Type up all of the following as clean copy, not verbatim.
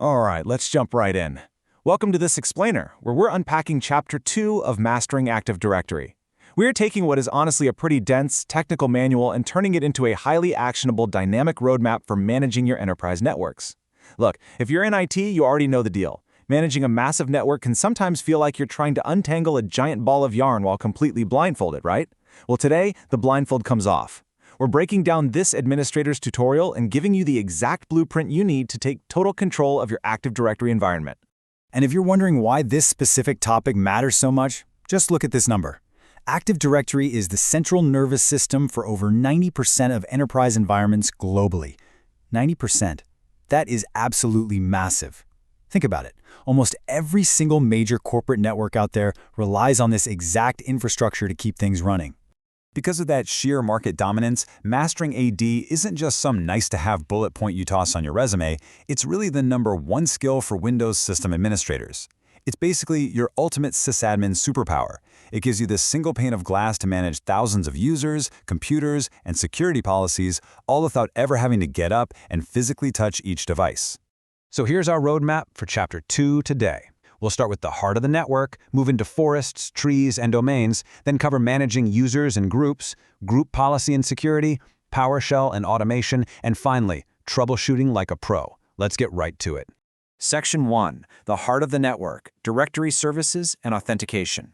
All right, let's jump right in. Welcome to this explainer, where we're unpacking Chapter 2 of Mastering Active Directory. We're taking what is honestly a pretty dense, technical manual and turning it into a highly actionable dynamic roadmap for managing your enterprise networks. Look, if you're in IT, you already know the deal. Managing a massive network can sometimes feel like you're trying to untangle a giant ball of yarn while completely blindfolded, right? Well, today, the blindfold comes off. We're breaking down this administrator's tutorial and giving you the exact blueprint you need to take total control of your Active Directory environment. And if you're wondering why this specific topic matters so much, just look at this number. Active Directory is the central nervous system for over 90% of enterprise environments globally. 90%. That is absolutely massive. Think about it. Almost every single major corporate network out there relies on this exact infrastructure to keep things running. Because of that sheer market dominance, mastering AD isn't just some nice-to-have bullet point you toss on your resume, it's really the #1 skill for Windows system administrators. It's basically your ultimate sysadmin superpower. It gives you this single pane of glass to manage thousands of users, computers, and security policies, all without ever having to get up and physically touch each device. So here's our roadmap for Chapter 2 today. We'll start with the heart of the network, move into forests, trees, and domains, then cover managing users and groups, group policy and security, PowerShell and automation, and finally, troubleshooting like a pro. Let's get right to it. Section 1. The heart of the network, directory services and authentication.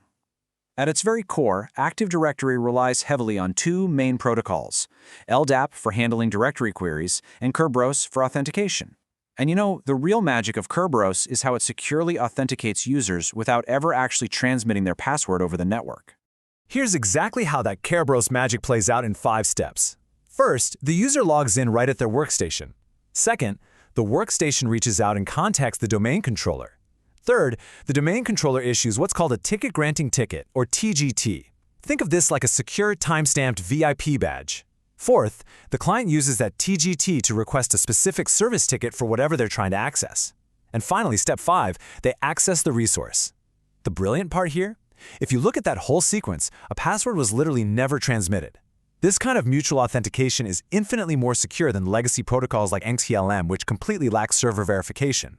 At its very core, Active Directory relies heavily on two main protocols, LDAP for handling directory queries and Kerberos for authentication. And you know, the real magic of Kerberos is how it securely authenticates users without ever actually transmitting their password over the network. Here's exactly how that Kerberos magic plays out in 5 steps. First, the user logs in right at their workstation. Second, the workstation reaches out and contacts the domain controller. Third, the domain controller issues what's called a ticket granting ticket, or TGT. Think of this like a secure time-stamped VIP badge. Fourth, the client uses that TGT to request a specific service ticket for whatever they're trying to access. And finally, step 5, they access the resource. The brilliant part here? If you look at that whole sequence, a password was literally never transmitted. This kind of mutual authentication is infinitely more secure than legacy protocols like NTLM, which completely lack server verification.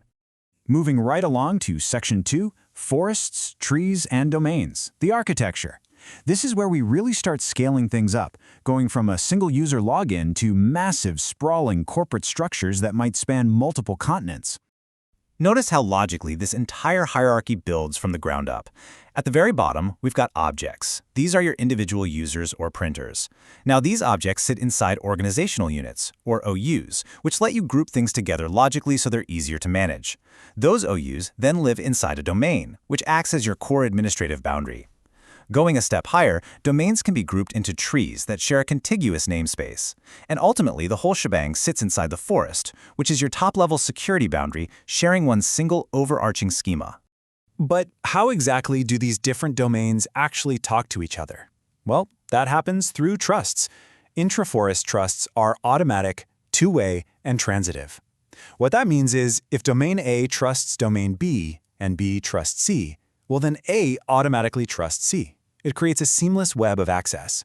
Moving right along to Section 2, Forests, Trees, and Domains, the architecture. This is where we really start scaling things up, going from a single user login to massive, sprawling corporate structures that might span multiple continents. Notice how logically this entire hierarchy builds from the ground up. At the very bottom, we've got objects. These are your individual users or printers. Now, these objects sit inside organizational units, or OUs, which let you group things together logically so they're easier to manage. Those OUs then live inside a domain, which acts as your core administrative boundary. Going a step higher, domains can be grouped into trees that share a contiguous namespace. And ultimately, the whole shebang sits inside the forest, which is your top-level security boundary sharing one single overarching schema. But how exactly do these different domains actually talk to each other? Well, that happens through trusts. Intra-forest trusts are automatic, two-way, and transitive. What that means is, if domain A trusts domain B and B trusts C, well then A automatically trusts C. It creates a seamless web of access.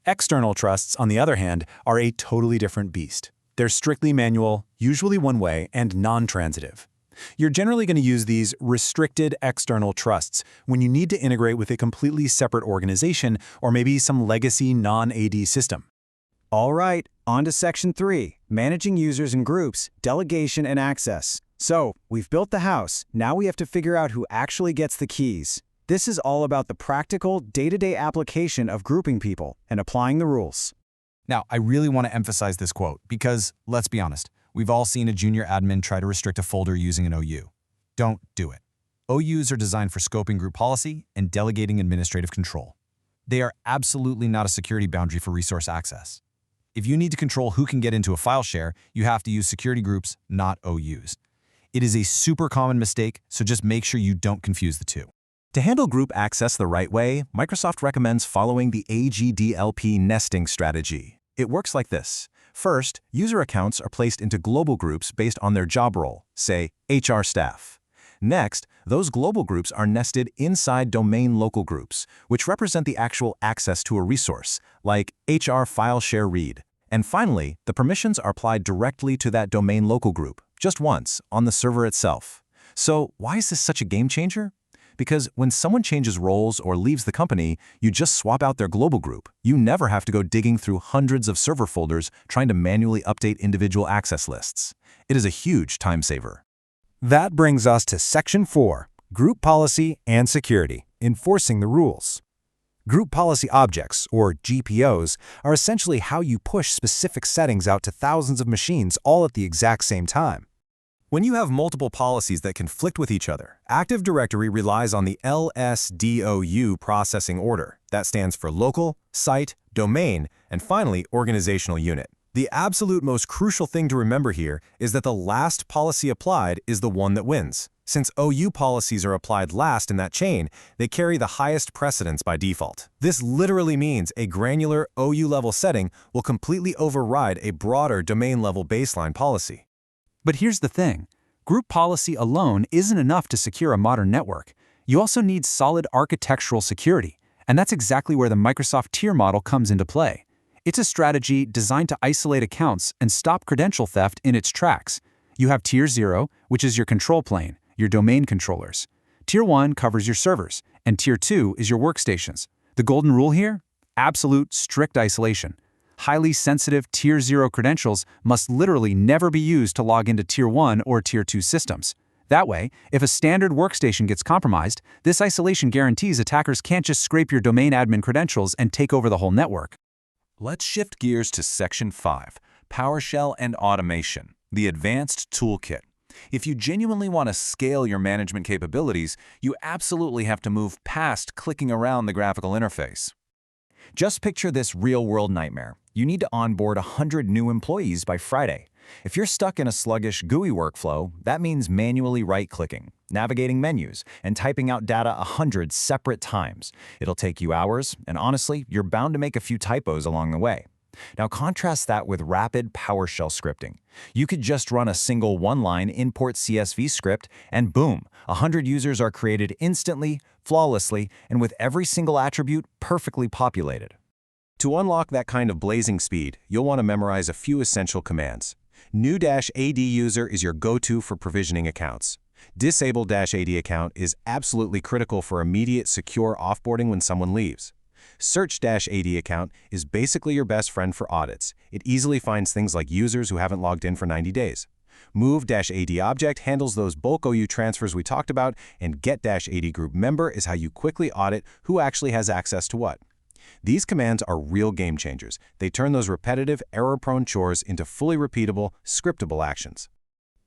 External trusts, on the other hand, are a totally different beast. They're strictly manual, usually one-way, and non-transitive. You're generally going to use these restricted external trusts when you need to integrate with a completely separate organization or maybe some legacy non-AD system. All right, on to Section 3, Managing Users and Groups, Delegation and Access. So, we've built the house, now we have to figure out who actually gets the keys. This is all about the practical, day-to-day application of grouping people and applying the rules. Now, I really want to emphasize this quote because, let's be honest, we've all seen a junior admin try to restrict a folder using an OU. Don't do it. OUs are designed for scoping group policy and delegating administrative control. They are absolutely not a security boundary for resource access. If you need to control who can get into a file share, you have to use security groups, not OUs. It is a super common mistake, so just make sure you don't confuse the two. To handle group access the right way, Microsoft recommends following the AGDLP nesting strategy. It works like this. First, user accounts are placed into global groups based on their job role, say HR staff. Next, those global groups are nested inside domain local groups, which represent the actual access to a resource, like HR file share read. And finally, the permissions are applied directly to that domain local group, just once, on the server itself. So why is this such a game changer? Because when someone changes roles or leaves the company, you just swap out their global group. You never have to go digging through hundreds of server folders trying to manually update individual access lists. It is a huge time saver. That brings us to Section 4, Group Policy and Security, Enforcing the Rules. Group Policy Objects, or GPOs, are essentially how you push specific settings out to thousands of machines all at the exact same time. When you have multiple policies that conflict with each other, Active Directory relies on the LSDOU processing order. That stands for Local, Site, Domain, and finally, Organizational Unit. The absolute most crucial thing to remember here is that the last policy applied is the one that wins. Since OU policies are applied last in that chain, they carry the highest precedence by default. This literally means a granular OU-level setting will completely override a broader domain-level baseline policy. But here's the thing. Group policy alone isn't enough to secure a modern network. You also need solid architectural security, and that's exactly where the Microsoft tier model comes into play. It's a strategy designed to isolate accounts and stop credential theft in its tracks. You have Tier 0, which is your control plane, your domain controllers. Tier 1 covers your servers, and Tier 2 is your workstations. The golden rule here? Absolute, strict isolation. Highly sensitive Tier 0 credentials must literally never be used to log into Tier 1 or Tier 2 systems. That way, if a standard workstation gets compromised, this isolation guarantees attackers can't just scrape your domain admin credentials and take over the whole network. Let's shift gears to Section 5, PowerShell and Automation, the Advanced Toolkit. If you genuinely want to scale your management capabilities, you absolutely have to move past clicking around the graphical interface. Just picture this real-world nightmare. You need to onboard 100 new employees by Friday. If you're stuck in a sluggish GUI workflow, that means manually right-clicking, navigating menus, and typing out data 100 separate times. It'll take you hours, and honestly, you're bound to make a few typos along the way. Now contrast that with rapid PowerShell scripting. You could just run a single one-line import CSV script, and boom, 100 users are created instantly, flawlessly, and with every single attribute perfectly populated. To unlock that kind of blazing speed, you'll want to memorize a few essential commands. New-AD user is your go-to for provisioning accounts. Disable-AD account is absolutely critical for immediate secure offboarding when someone leaves. Search-AD account is basically your best friend for audits. It easily finds things like users who haven't logged in for 90 days. Move-AD object handles those bulk OU transfers we talked about, and Get-AD group member is how you quickly audit who actually has access to what. These commands are real game changers. They turn those repetitive, error-prone chores into fully repeatable, scriptable actions.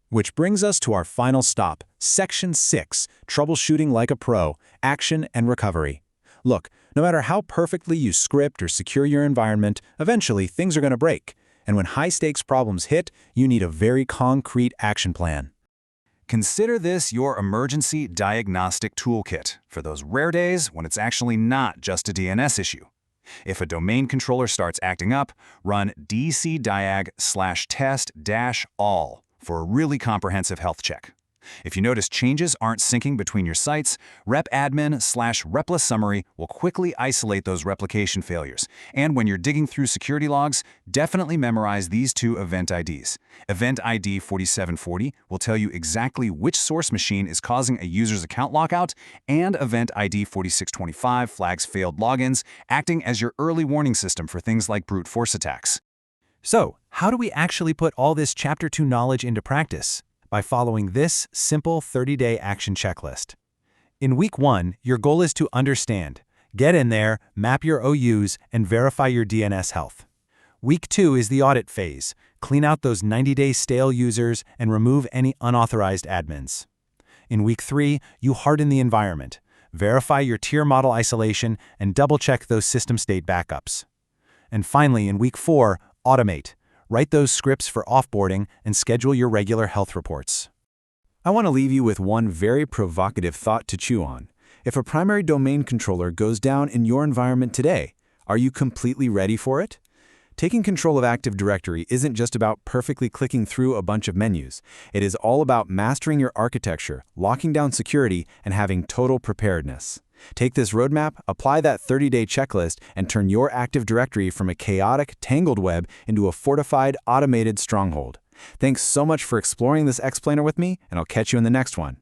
Which brings us to our final stop, Section 6, Troubleshooting Like a Pro, Action and Recovery. Look, no matter how perfectly you script or secure your environment, eventually things are going to break. And when high-stakes problems hit, you need a very concrete action plan. Consider this your emergency diagnostic toolkit for those rare days when it's actually not just a DNS issue. If a domain controller starts acting up, run dcdiag/test-all for a really comprehensive health check. If you notice changes aren't syncing between your sites, repadmin/replaSummary will quickly isolate those replication failures. And when you're digging through security logs, definitely memorize these two event IDs. Event ID 4740 will tell you exactly which source machine is causing a user's account lockout, and Event ID 4625 flags failed logins, acting as your early warning system for things like brute force attacks. So, how do we actually put all this Chapter 2 knowledge into practice? By following this simple 30-day action checklist. In Week 1, your goal is to understand, get in there, map your OUs, and verify your DNS health. Week 2 is the audit phase. Clean out those 90-day stale users and remove any unauthorized admins. In Week 3, you harden the environment. Verify your tier model isolation and double-check those system state backups. And finally, in Week 4, automate. Write those scripts for offboarding and schedule your regular health reports. I want to leave you with one very provocative thought to chew on. If a primary domain controller goes down in your environment today, are you completely ready for it? Taking control of Active Directory isn't just about perfectly clicking through a bunch of menus. It is all about mastering your architecture, locking down security, and having total preparedness. Take this roadmap, apply that 30-day checklist, and turn your Active Directory from a chaotic, tangled web into a fortified, automated stronghold. Thanks so much for exploring this explainer with me, and I'll catch you in the next one.